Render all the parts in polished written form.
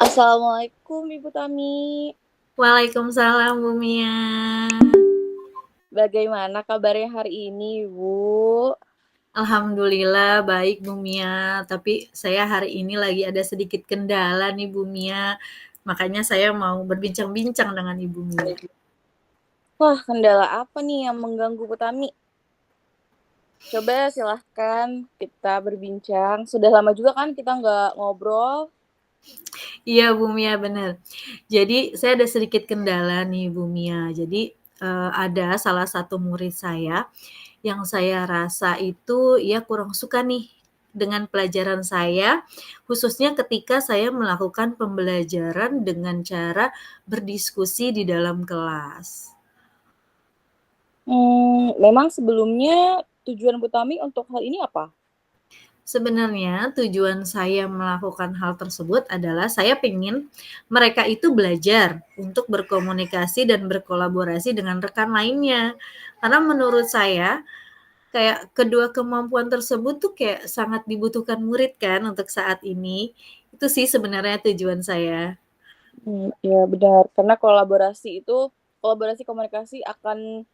Assalamualaikum Ibu Tami. Waalaikumsalam Bu Mia. Bagaimana kabarnya hari ini, Ibu? Alhamdulillah baik Bu Mia, tapi saya hari ini lagi ada sedikit kendala nih Bu Mia. Makanya saya mau berbincang-bincang dengan Ibu Mia. Wah, kendala apa nih yang mengganggu Bu Tami? Coba silahkan kita berbincang. Sudah lama juga kan kita nggak ngobrol. Iya Bu Mia benar. Jadi saya ada sedikit kendala nih Bu Mia. Jadi ada salah satu murid saya yang saya rasa itu ia kurang suka nih dengan pelajaran saya, khususnya ketika saya melakukan pembelajaran dengan cara berdiskusi di dalam kelas. Memang sebelumnya tujuan Bu Tami untuk hal ini apa? Sebenarnya tujuan saya melakukan hal tersebut adalah saya ingin mereka itu belajar untuk berkomunikasi dan berkolaborasi dengan rekan lainnya. Karena menurut saya kayak kedua kemampuan tersebut tuh kayak sangat dibutuhkan murid kan untuk saat ini. Itu sih sebenarnya tujuan saya. Ya benar. Karena kolaborasi komunikasi akan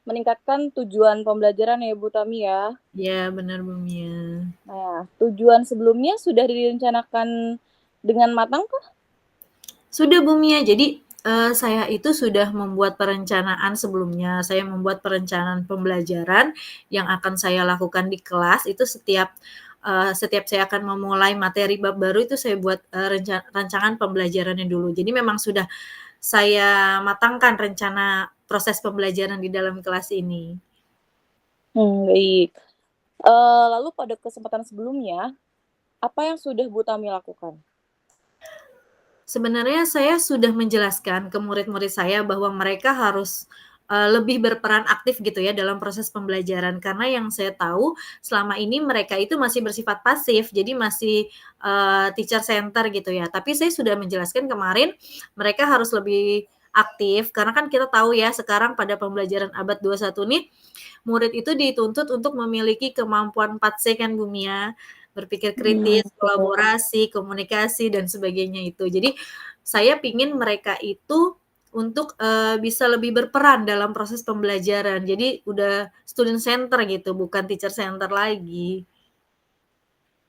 meningkatkan tujuan pembelajaran ya Bu Tami ya. Ya, benar Bu Mia. Nah, tujuan sebelumnya sudah direncanakan dengan matang kah? Sudah Bu Mia, jadi saya itu sudah membuat perencanaan sebelumnya. Saya membuat perencanaan pembelajaran yang akan saya lakukan di kelas itu setiap saya akan memulai materi bab baru itu saya buat rancangan pembelajarannya dulu. Jadi memang sudah saya matangkan rencana proses pembelajaran di dalam kelas ini. Baik. Lalu pada kesempatan sebelumnya, apa yang sudah Bu Tami lakukan? Sebenarnya saya sudah menjelaskan ke murid-murid saya bahwa mereka harus lebih berperan aktif gitu ya dalam proses pembelajaran karena yang saya tahu selama ini mereka itu masih bersifat pasif jadi masih teacher center gitu ya. Tapi saya sudah menjelaskan kemarin mereka harus lebih aktif karena kan kita tahu ya sekarang pada pembelajaran abad 21 nih murid itu dituntut untuk memiliki kemampuan 4C kan Bu Mia, berpikir kritis, Betul. kolaborasi, komunikasi, dan sebagainya itu. Jadi saya pingin mereka itu untuk bisa lebih berperan dalam proses pembelajaran. Jadi udah student center gitu, bukan teacher center lagi.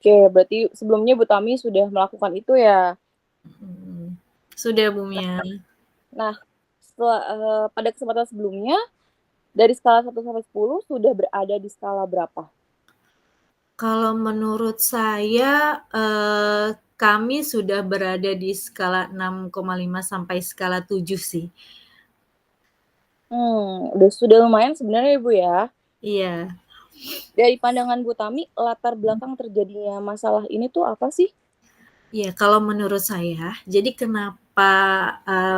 Oke, berarti sebelumnya Bu Tami sudah melakukan itu ya. Mhm. Sudah Bu Mia. Nah, pada kesempatan sebelumnya, dari skala 1 sampai 10 sudah berada di skala berapa? Kalau menurut saya, kami sudah berada di skala 6,5 sampai skala 7 sih. Sudah lumayan sebenarnya Ibu ya. Iya. Dari pandangan Bu Tami, latar belakang terjadinya masalah ini tuh apa sih? Iya, kalau menurut saya, jadi kenapa,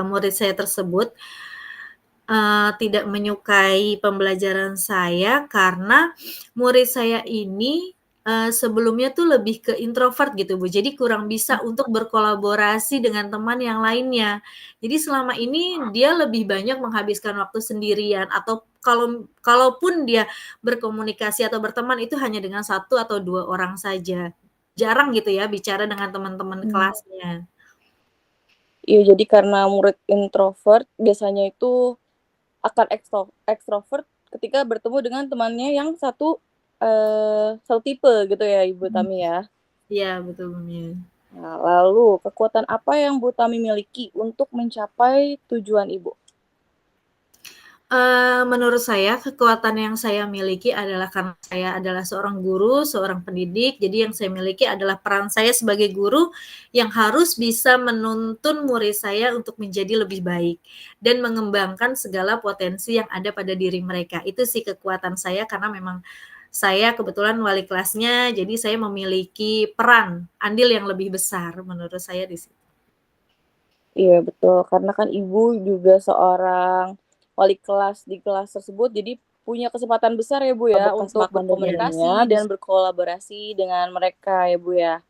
murid saya tersebut, tidak menyukai pembelajaran saya, karena murid saya ini, sebelumnya tuh lebih ke introvert gitu, Bu. Jadi kurang bisa untuk berkolaborasi dengan teman yang lainnya. Jadi selama ini dia lebih banyak menghabiskan waktu sendirian atau kalaupun dia berkomunikasi atau berteman itu hanya dengan satu atau 2 orang saja. Jarang gitu ya bicara dengan teman-teman Hmm. kelasnya. Iya, jadi karena murid introvert biasanya itu akan ekstrovert ketika bertemu dengan temannya yang satu tipe gitu ya Ibu Mhm. Tami ya. Iya betul, Mia. Nah, lalu kekuatan apa yang Bu Tami miliki untuk mencapai tujuan Ibu? Menurut saya kekuatan yang saya miliki adalah karena saya adalah seorang guru, seorang pendidik, jadi yang saya miliki adalah peran saya sebagai guru yang harus bisa menuntun murid saya untuk menjadi lebih baik dan mengembangkan segala potensi yang ada pada diri mereka. Itu sih kekuatan saya karena memang saya kebetulan wali kelasnya, jadi saya memiliki peran, andil yang lebih besar menurut saya di situ. Iya betul, karena kan Ibu juga seorang wali kelas di kelas tersebut, jadi punya kesempatan besar ya Bu ya Bekas untuk makan-makannya berkomunikasi di dan berkolaborasi dengan mereka ya Bu ya.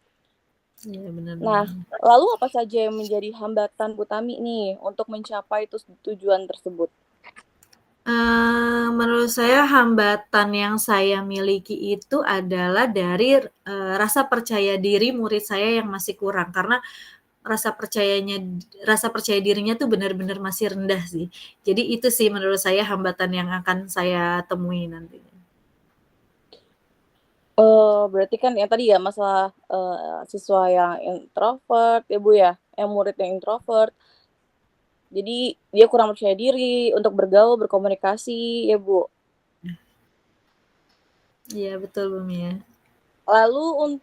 iya benar Nah, banget. lalu apa saja yang menjadi hambatan Bu Tami nih untuk mencapai tujuan tersebut? Menurut saya hambatan yang saya miliki itu adalah dari, rasa percaya diri murid saya yang masih kurang, karena rasa percaya dirinya tuh benar-benar masih rendah sih. Jadi itu sih menurut saya hambatan yang akan saya temui nantinya. Berarti kan yang tadi ya masalah, siswa yang introvert ya, Bu, ya? Yang murid yang introvert, jadi dia kurang percaya diri untuk bergaul, berkomunikasi ya, Bu? Iya betul, Bu Mia. Lalu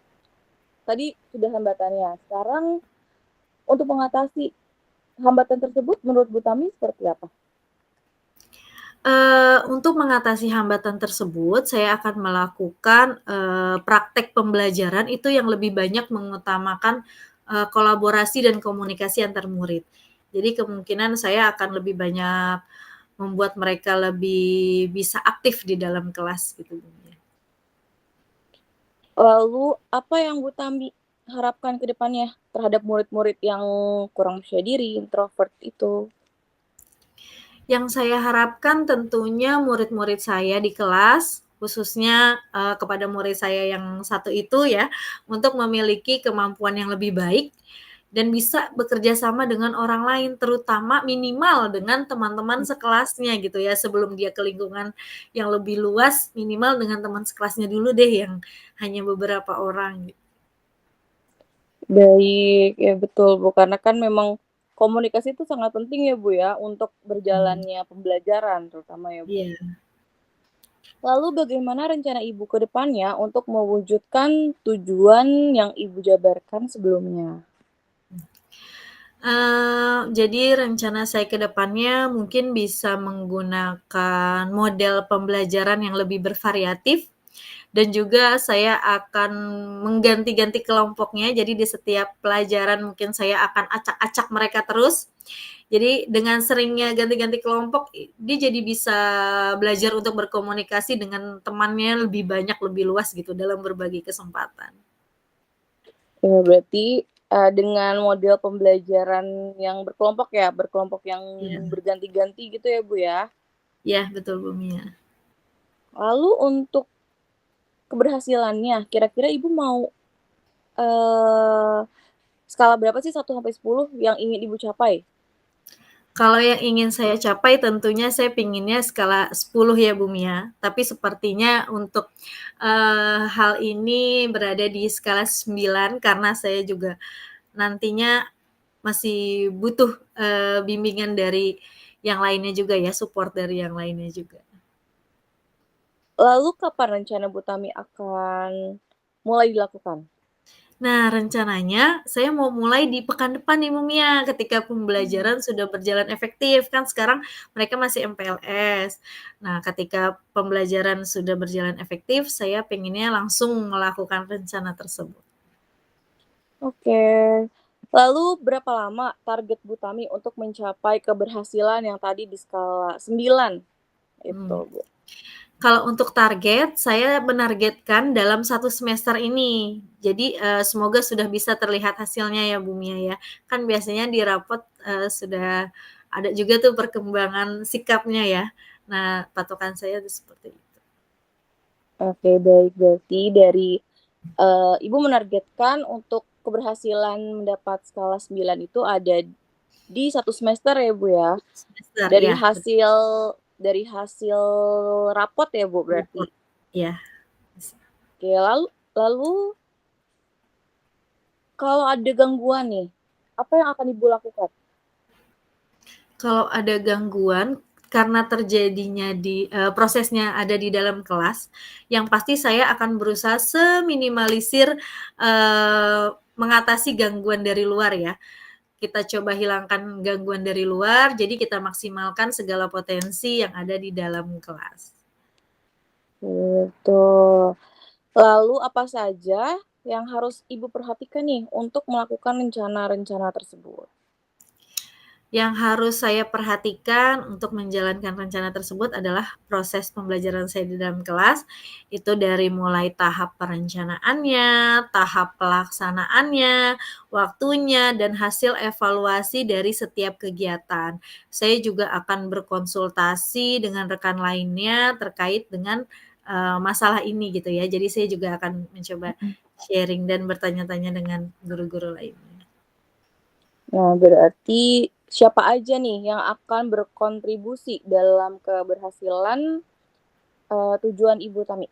tadi sudah hambatannya, sekarang untuk mengatasi hambatan tersebut menurut Bu Tami seperti apa? Untuk mengatasi hambatan tersebut, saya akan melakukan, praktek pembelajaran itu yang lebih banyak mengutamakan, kolaborasi dan komunikasi antar murid. Jadi kemungkinan saya akan lebih banyak membuat mereka lebih bisa aktif di dalam kelas gitu, Bu Mia. Lalu apa yang Bu Tami harapkan ke depannya terhadap murid-murid yang kurang percaya diri, introvert itu? Yang saya harapkan tentunya murid-murid saya di kelas, khususnya, kepada murid saya yang satu itu ya, untuk memiliki kemampuan yang lebih baik dan bisa bekerja sama dengan orang lain, terutama minimal dengan teman-teman sekelasnya gitu ya, sebelum dia ke lingkungan yang lebih luas, minimal dengan teman sekelasnya dulu deh yang hanya beberapa orang, gitu. Baik, ya betul, Bu, karena kan memang komunikasi itu sangat penting ya, Bu, ya, untuk Mmm, berjalannya pembelajaran terutama ya, Bu. iya. Lalu bagaimana rencana Ibu ke depannya untuk mewujudkan tujuan yang Ibu jabarkan sebelumnya? Jadi rencana saya ke depannya mungkin bisa menggunakan model pembelajaran yang lebih bervariatif dan juga saya akan mengganti-ganti kelompoknya. Jadi di setiap pelajaran mungkin saya akan acak-acak mereka terus. Jadi dengan seringnya ganti-ganti kelompok, dia jadi bisa belajar untuk berkomunikasi dengan temannya lebih banyak, lebih luas gitu dalam berbagi kesempatan. Berarti, dengan model pembelajaran yang berkelompok ya, berkelompok yang Iya, berganti-ganti gitu ya, Bu, ya? iya betul Bu Mia. Lalu untuk keberhasilannya, kira-kira Ibu mau, eee, skala berapa sih 1 sampai 10 yang ingin Ibu capai? Kalau yang ingin saya capai tentunya saya pinginnya skala 10 ya, Bu Mia. Tapi sepertinya untuk, hal ini berada di skala 9 karena saya juga nantinya masih butuh, bimbingan dari yang lainnya juga ya, support dari yang lainnya juga. Lalu kapan rencana Bu Tami akan mulai dilakukan? Nah, rencananya saya mau mulai di pekan depan nih, Bu Mia, ketika Mmm. pembelajaran sudah berjalan efektif. Kan sekarang mereka masih MPLS. Nah, ketika pembelajaran sudah berjalan efektif, saya pengennya langsung melakukan rencana tersebut. Oke. Lalu berapa lama target Bu Tami untuk mencapai keberhasilan yang tadi di skala 9 itu, Mmm. Bu? Kalau untuk target, saya menargetkan dalam 1 semester ini. Jadi, semoga sudah bisa terlihat hasilnya ya, Bu Mia, ya. Kan biasanya di rapot, sudah ada juga tuh perkembangan sikapnya ya. Nah, patokan saya tuh seperti itu. Oke, baik. Berarti dari, Ibu menargetkan untuk keberhasilan mendapat skala 9 itu ada di 1 semester ya, Bu, ya? Semester, Dari iya, hasil dari hasil rapot ya, Bu, berarti? raport. Iya, bisa. Oke, lalu kalau ada gangguan nih, apa yang akan Ibu lakukan? Kalau ada gangguan karena terjadinya prosesnya ada di dalam kelas, yang pasti saya akan berusaha seminimalisir, mengatasi gangguan dari luar ya. Kita coba hilangkan gangguan dari luar, jadi kita maksimalkan segala potensi yang ada di dalam kelas. Betul. Lalu apa saja yang harus Ibu perhatikan nih untuk melakukan rencana-rencana tersebut? Yang harus saya perhatikan untuk menjalankan rencana tersebut adalah proses pembelajaran saya di dalam kelas, itu dari mulai tahap perencanaannya, tahap pelaksanaannya, waktunya, dan hasil evaluasi dari setiap kegiatan. Saya juga akan berkonsultasi dengan rekan lainnya terkait dengan, masalah ini gitu ya. Jadi saya juga akan mencoba Mhm. sharing dan bertanya-tanya dengan guru-guru lainnya. Nah, berarti siapa aja nih yang akan berkontribusi dalam keberhasilan, tujuan Ibu Tami?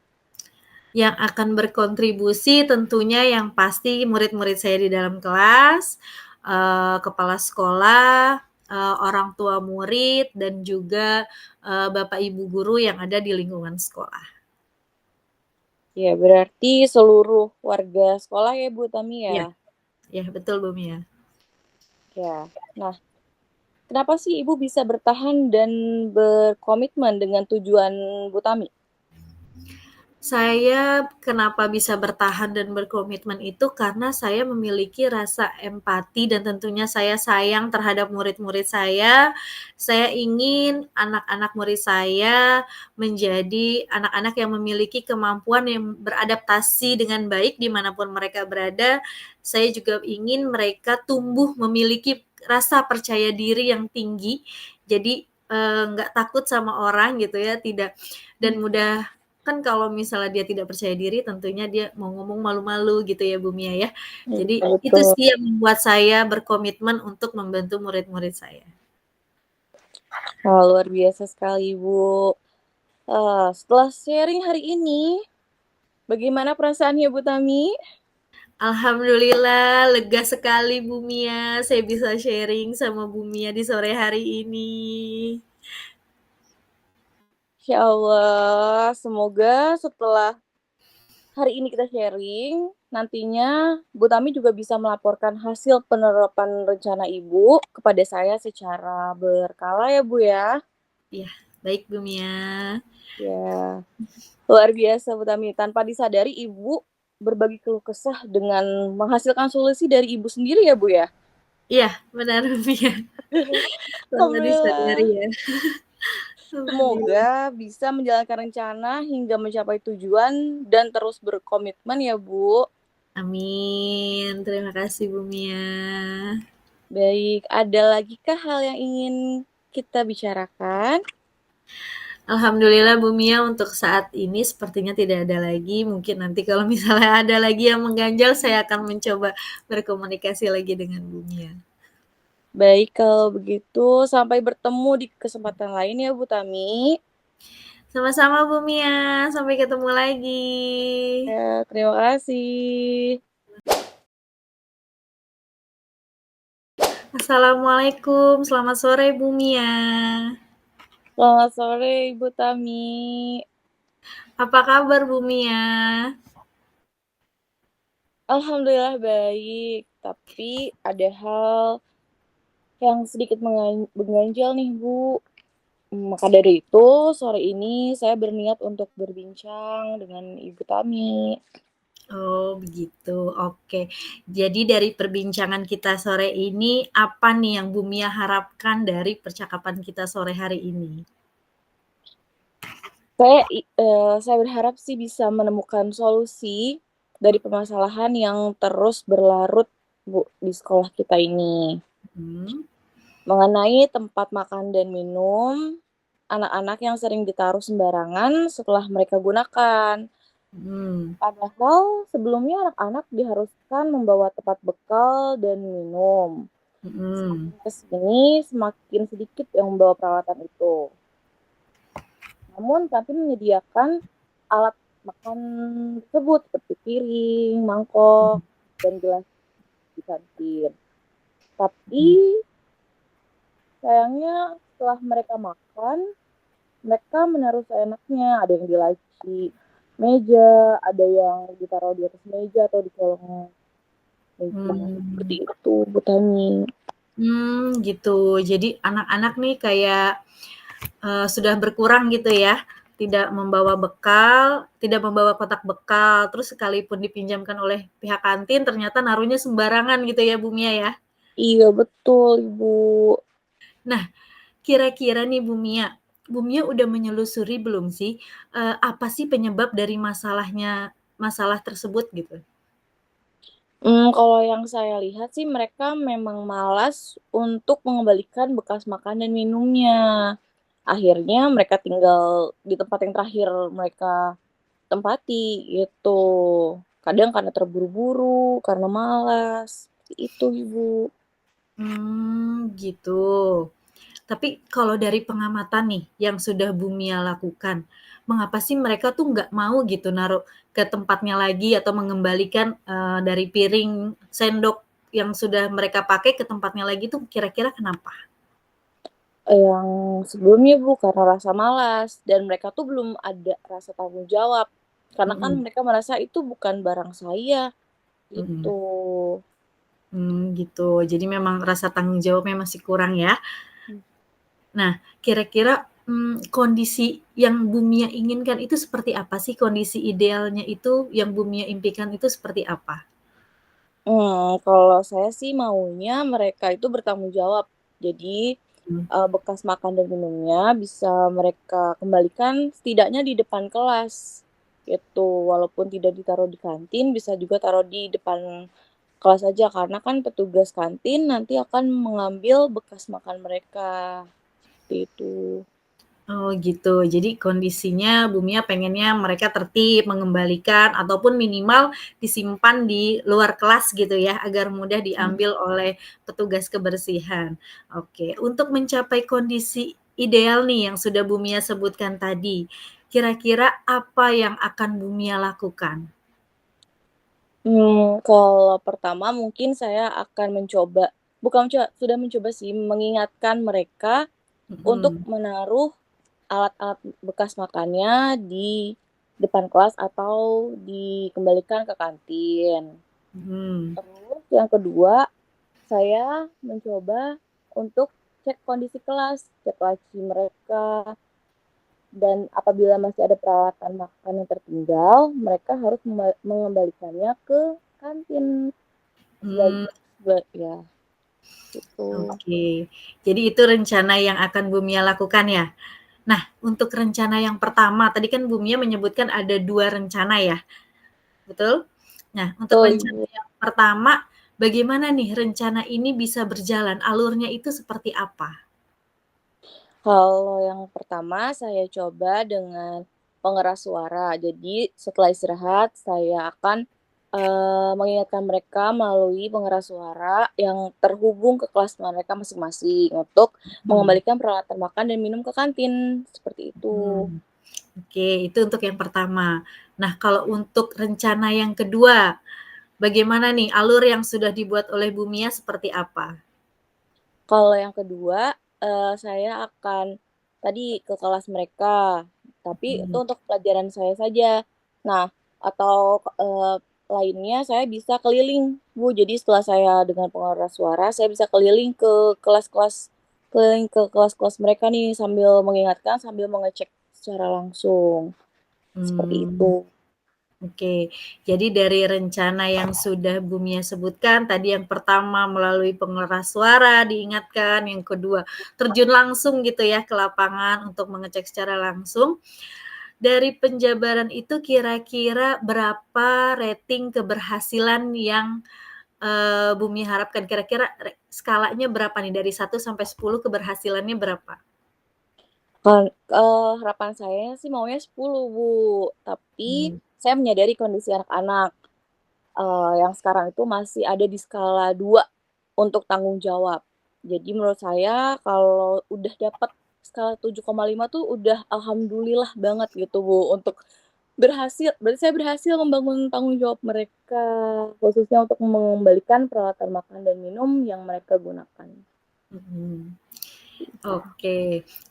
Yang akan berkontribusi tentunya yang pasti murid-murid saya di dalam kelas, kepala sekolah, orang tua murid, dan juga, bapak ibu guru yang ada di lingkungan sekolah. Ya, berarti seluruh warga sekolah ya, Bu Tami, ya? Iya iya betul Bu Mia. Ya. Nah, kenapa sih Ibu bisa bertahan dan berkomitmen dengan tujuan Bu Tami? Saya kenapa bisa bertahan dan berkomitmen itu karena saya memiliki rasa empati dan tentunya saya sayang terhadap murid-murid saya. Saya ingin anak-anak murid saya menjadi anak-anak yang memiliki kemampuan yang beradaptasi dengan baik dimanapun mereka berada. Saya juga ingin mereka tumbuh memiliki rasa percaya diri yang tinggi. Jadi, nggak takut sama orang gitu ya, tidak dan mudah kan kalau misalnya dia tidak percaya diri tentunya dia mau ngomong malu-malu gitu ya Bu Mia ya. Iya, Jadi itu betul. sih yang membuat saya berkomitmen untuk membantu murid-murid saya. Wah, luar biasa sekali, Bu. Setelah sharing hari ini, bagaimana perasaannya Bu Tami? Alhamdulillah lega sekali Bu Mia, saya bisa sharing sama Bu Mia di sore hari ini. Insya Allah, semoga setelah hari ini kita sharing, nantinya Bu Tami juga bisa melaporkan hasil penerapan rencana Ibu kepada saya secara berkala ya, Bu, ya. Iya, baik Bu Mia. Ya, luar biasa Bu Tami. Tanpa disadari Ibu berbagi keluh kesah dengan menghasilkan solusi dari Ibu sendiri ya, Bu, ya. Iya, benar Bu Mia. Tanpa disadari Alhamdulillah. ya. Alhamdulillah. Semoga bisa menjalankan rencana hingga mencapai tujuan dan terus berkomitmen ya, Bu. Amin. Terima kasih Bu Mia. Baik, ada lagi kah hal yang ingin kita bicarakan? Alhamdulillah Bu Mia untuk saat ini sepertinya tidak ada lagi. Mungkin nanti kalau misalnya ada lagi yang mengganjal, saya akan mencoba berkomunikasi lagi dengan Bu Mia. Baik, kalau begitu sampai bertemu di kesempatan lain ya, Bu Tami. Sama-sama Bu Mia, sampai ketemu lagi. Ya, terima kasih. Assalamualaikum, selamat sore Bu Mia. Selamat sore, Ibu Tami. Apa kabar Bu Mia? Alhamdulillah baik, tapi ada hal yang sedikit mengganjal nih, Bu. Maka dari itu, sore ini saya berniat untuk berbincang dengan Ibu Tami. Oh begitu, oke. Jadi dari perbincangan kita sore ini, apa nih yang Bu Mia harapkan dari percakapan kita sore hari ini? Saya berharap sih bisa menemukan solusi dari permasalahan yang terus berlarut, Bu, di sekolah kita ini. Hmm. Mengenai tempat makan dan minum, anak-anak yang sering ditaruh sembarangan setelah mereka gunakan. Hmm. Padahal sebelumnya anak-anak diharuskan membawa tempat bekal dan minum. Hmm. Semakin ke sini, semakin sedikit yang membawa peralatan itu. Namun kantin menyediakan alat makan tersebut seperti piring, mangkok, dan gelas di kantin. Tapi sayangnya setelah mereka makan, mereka menaruh seenaknya. Ada yang di laci meja, ada yang ditaruh di atas meja atau di kolong meja. Seperti Hmm. itu, Bu Tani. Gitu. Jadi anak-anak nih kayak, sudah berkurang gitu ya, tidak membawa bekal, tidak membawa kotak bekal, terus sekalipun dipinjamkan oleh pihak kantin ternyata naruhnya sembarangan gitu ya, Bu Mia ya? Iya, betul, Ibu. Nah, kira-kira nih Bu Mia udah menyelusuri belum sih, apa sih penyebab dari masalah tersebut gitu? Kalau yang saya lihat sih mereka memang malas untuk mengembalikan bekas makan dan minumnya. Akhirnya mereka tinggal di tempat yang terakhir mereka tempati, gitu. Kadang karena terburu-buru, karena malas, seperti itu, Ibu. Gitu. Tapi kalau dari pengamatan nih yang sudah Bu Mia lakukan, mengapa sih mereka tuh nggak mau gitu naruh ke tempatnya lagi atau mengembalikan, dari piring, sendok yang sudah mereka pakai ke tempatnya lagi tuh kira-kira kenapa? Yang sebelumnya, Bu, karena rasa malas dan mereka tuh belum ada rasa tanggung jawab. Karena kan Mhm mereka merasa itu bukan barang saya, mhm. gitu. Gitu. Jadi memang rasa tanggung jawabnya masih kurang ya. Nah, kira-kira, kondisi yang Bu Mia inginkan itu seperti apa sih? Kondisi idealnya itu yang Bu Mia impikan itu seperti apa? Kalau saya sih maunya mereka itu bertanggung jawab. Jadi, Mmm, bekas makan dan minumnya bisa mereka kembalikan setidaknya di depan kelas, gitu. Walaupun tidak ditaruh di kantin, bisa juga taruh di depan kelas aja, karena kan petugas kantin nanti akan mengambil bekas makan mereka, seperti itu. oh gitu. Jadi kondisinya Bu Mia pengennya mereka tertib, mengembalikan ataupun minimal disimpan di luar kelas gitu ya, agar mudah Mmm. diambil oleh petugas kebersihan. Oke, untuk mencapai kondisi ideal nih yang sudah Bu Mia sebutkan tadi, kira-kira apa yang akan Bu Mia lakukan? Kalau pertama mungkin saya akan mencoba bukan sudah mencoba sih, mengingatkan mereka untuk Mhm menaruh alat-alat bekas makannya di depan kelas atau dikembalikan ke kantin. mhm. Terus yang kedua, saya mencoba untuk cek kondisi kelas, cek laci mereka, dan apabila masih ada peralatan makan yang tertinggal, mereka harus mengembalikannya ke kantin Mmm, ya, gitu. oke. Jadi itu rencana yang akan Bu Mia lakukan ya? Nah, untuk rencana yang pertama, tadi kan Bu Mia menyebutkan ada 2 rencana ya, betul? Nah, untuk Betul, rencana Ibu. yang pertama, bagaimana nih rencana ini bisa berjalan? Alurnya itu seperti apa? Kalau yang pertama saya coba dengan pengeras suara. Jadi setelah istirahat saya akan, mengingatkan mereka melalui pengeras suara yang terhubung ke kelas mereka masing-masing untuk Mhm mengembalikan peralatan makan dan minum ke kantin, seperti itu. mhm. Oke, itu untuk yang pertama. Nah, kalau untuk rencana yang kedua, bagaimana nih alur yang sudah dibuat oleh Bu Mia seperti apa? Kalau yang kedua, saya akan tadi ke kelas mereka, tapi itu Mhm untuk pelajaran saya saja. Nah, atau, lainnya saya bisa keliling, Bu. Jadi setelah saya dengan pengeras suara, saya bisa keliling ke kelas-kelas mereka nih sambil mengingatkan, sambil mengecek secara langsung, seperti mmm. itu. Oke, jadi dari rencana yang sudah Bu Mia sebutkan, tadi yang pertama melalui pengeras suara diingatkan, yang kedua terjun langsung gitu ya ke lapangan untuk mengecek secara langsung. Dari penjabaran itu kira-kira berapa rating keberhasilan yang, Bu Mia harapkan? Kira-kira skalanya berapa nih dari 1 sampai 10 keberhasilannya berapa? Harapan saya sih maunya 10, Bu, tapi Mmm, saya menyadari kondisi anak-anak. Yang sekarang itu masih ada di skala 2 untuk tanggung jawab. Jadi menurut saya kalau udah dapat skala 7,5 tuh udah alhamdulillah banget gitu, Bu, untuk berarti saya berhasil membangun tanggung jawab mereka, khususnya untuk mengembalikan peralatan makan dan minum yang mereka gunakan. mhm. Oke.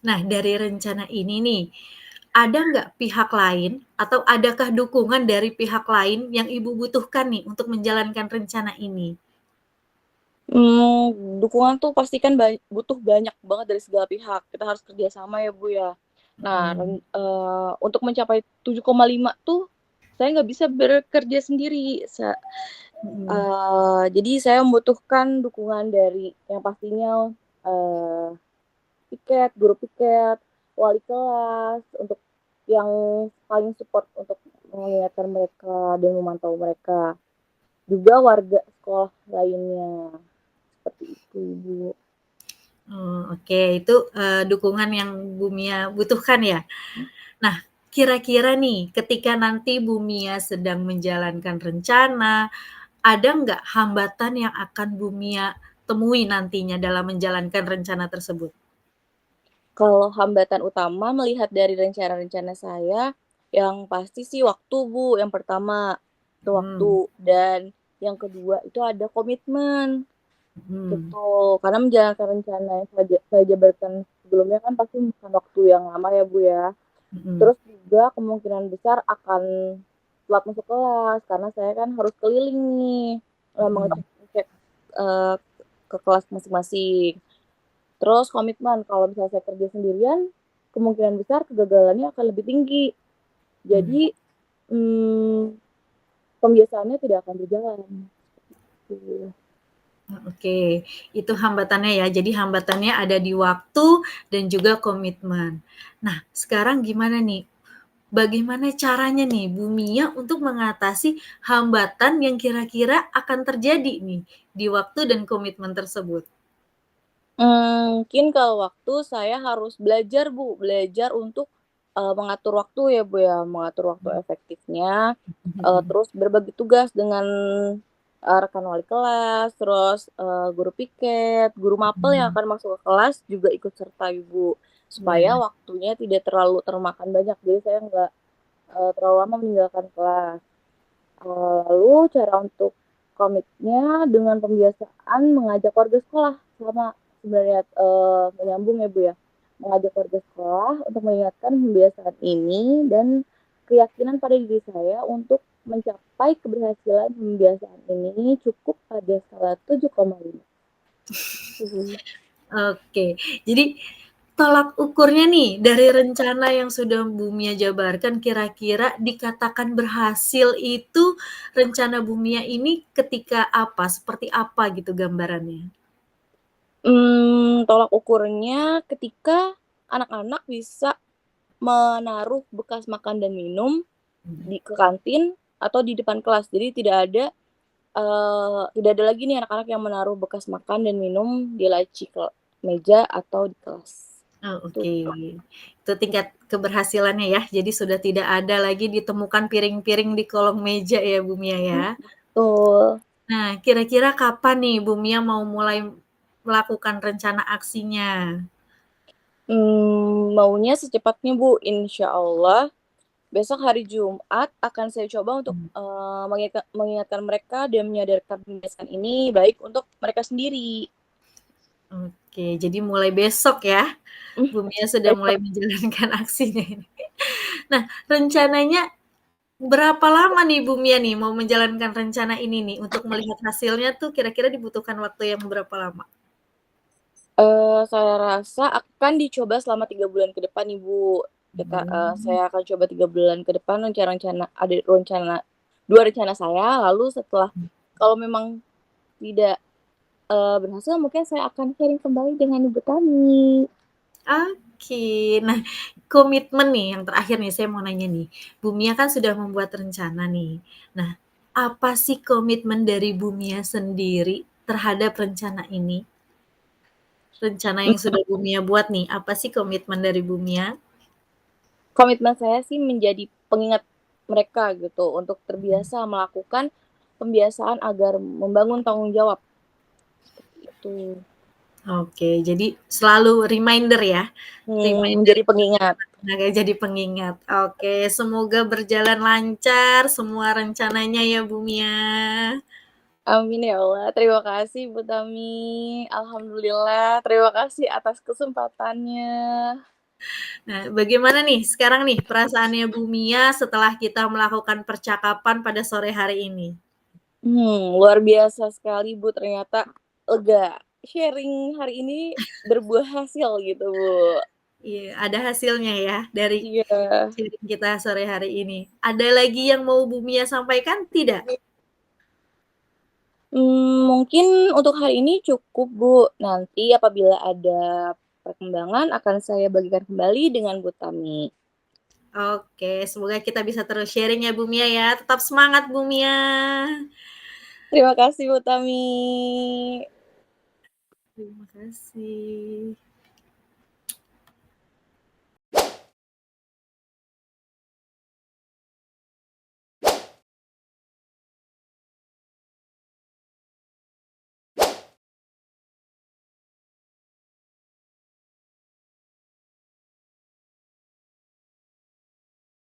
Nah, dari rencana ini nih, ada nggak pihak lain atau adakah dukungan dari pihak lain yang Ibu butuhkan nih untuk menjalankan rencana ini? Dukungan tuh pasti kan butuh banyak banget dari segala pihak, kita harus kerja sama ya, Bu, ya. Nah, Mhm untuk mencapai 7,5 tuh, saya nggak bisa bekerja sendiri, mhm jadi saya membutuhkan dukungan dari yang pastinya, eee, piket, guru piket, wali kelas, untuk yang paling support untuk mengingatkan mereka dan memantau mereka. Juga warga sekolah lainnya, seperti itu, Ibu. Oh, oke. Itu, dukungan yang Bu Mia butuhkan ya? Nah, kira-kira nih ketika nanti Bu Mia sedang menjalankan rencana, ada nggak hambatan yang akan Bu Mia temui nantinya dalam menjalankan rencana tersebut? Kalau hambatan utama melihat dari rencana-rencana saya, yang pasti sih waktu, Bu, yang pertama, itu waktu. Mhm, Dan yang kedua itu ada komitmen, mhm, gitu. Karena menjalankan rencana yang saya jabarkan sebelumnya kan pasti bukan waktu yang lama ya, Bu, ya. mhm, Terus juga kemungkinan besar akan telat masuk kelas, karena saya kan harus keliling nih, mhm, mengecek-ngecek, eee, ke kelas masing-masing. Terus komitmen, kalau misalnya saya kerja sendirian, kemungkinan besar kegagalannya akan lebih tinggi. mmm. Jadi, pembiasaannya tidak akan berjalan, gitu. Oke, itu hambatannya ya. Jadi hambatannya ada di waktu dan juga komitmen. Nah, sekarang gimana nih? Bagaimana caranya nih Bu Mia untuk mengatasi hambatan yang kira-kira akan terjadi nih di waktu dan komitmen tersebut? Mungkin kalau waktu saya harus belajar, Bu, belajar untuk, mengatur waktu ya, Bu, ya, mengatur waktu Mhm, efektifnya, mhm, terus berbagi tugas dengan, rekan wali kelas, terus, guru piket, guru mapel yang mhm. akan masuk ke kelas juga ikut serta, Ibu, supaya Iya, waktunya tidak terlalu termakan banyak, jadi saya nggak, terlalu lama meninggalkan kelas. Lalu cara untuk komitnya dengan pembiasaan mengajak warga sekolah, sama sebenarnya, menyambung ya, Bu, ya. Mengajak warga sekolah untuk mengingatkan pembiasaan ini dan keyakinan pada diri saya untuk mencapai keberhasilan pembiasaan ini cukup pada skala 7,5. Mhm. oke. Jadi tolak ukurnya nih dari rencana yang sudah Bu Mia jabarkan kira-kira dikatakan berhasil itu rencana Bu Mia ini ketika apa? Seperti apa gitu gambarannya? Tolak ukurnya ketika anak-anak bisa menaruh bekas makan dan minum Mhm. ke kantin atau di depan kelas. Jadi tidak ada lagi nih anak-anak yang menaruh bekas makan dan minum di laci meja atau di kelas. Oh, Itu, oke. Itu tingkat keberhasilannya ya, jadi sudah tidak ada lagi ditemukan piring-piring di kolong meja ya, Bu Mia ya? betul. Nah, kira-kira kapan nih Bu Mia mau mulai melakukan rencana aksinya? Maunya secepatnya, Bu, insya Allah besok hari Jumat akan saya coba untuk, Mmm, mengingatkan mereka dan menyadarkan kebiasaan ini baik untuk mereka sendiri. oke, jadi mulai besok ya, Mmm, Bu Mia sudah mulai besok, menjalankan aksinya ini. Nah, rencananya berapa lama nih Bu Mia nih mau menjalankan rencana ini nih, untuk melihat hasilnya tuh kira-kira dibutuhkan waktu yang berapa lama? saya rasa akan dicoba selama 3 bulan ke depan nih, Bu. Mmm, Saya akan coba 3 bulan ke depan ada rencana 2 rencana saya, lalu setelah kalau memang tidak, berhasil mungkin saya akan sharing kembali dengan ibu kami. oke. Nah, komitmen nih yang terakhir nih saya mau nanya nih, Bu Mia kan sudah membuat rencana nih. Nah, apa sih komitmen dari Bu Mia sendiri terhadap rencana ini? Rencana yang sudah Bu Mia buat nih, apa sih komitmen dari Bu Mia? Komitmen saya sih menjadi pengingat mereka gitu, untuk Mhm. terbiasa melakukan pembiasaan agar membangun tanggung jawab, itu. Oke, jadi selalu reminder ya, reminder Menjadi pengingat. oke, jadi pengingat. Oke, semoga berjalan lancar semua rencananya ya Bu Mia. Amin ya Allah. Terima kasih Bu Tami. Alhamdulillah, terima kasih atas kesempatannya. Nah, bagaimana nih sekarang nih perasaannya Bu Mia setelah kita melakukan percakapan pada sore hari ini? Luar biasa sekali Bu, ternyata lega. Sharing hari ini berbuah hasil gitu, Bu. Iya, ada hasilnya ya dari Iya. sharing kita sore hari ini. Ada lagi yang mau Bu Mia sampaikan tidak? Mungkin untuk hari ini cukup, Bu. Nanti apabila ada perkembangan akan saya bagikan kembali dengan Bu Tami. Oke, semoga kita bisa terus sharing ya Bu Mia ya. Tetap semangat Bu Mia. Terima kasih Bu Tami. Terima kasih.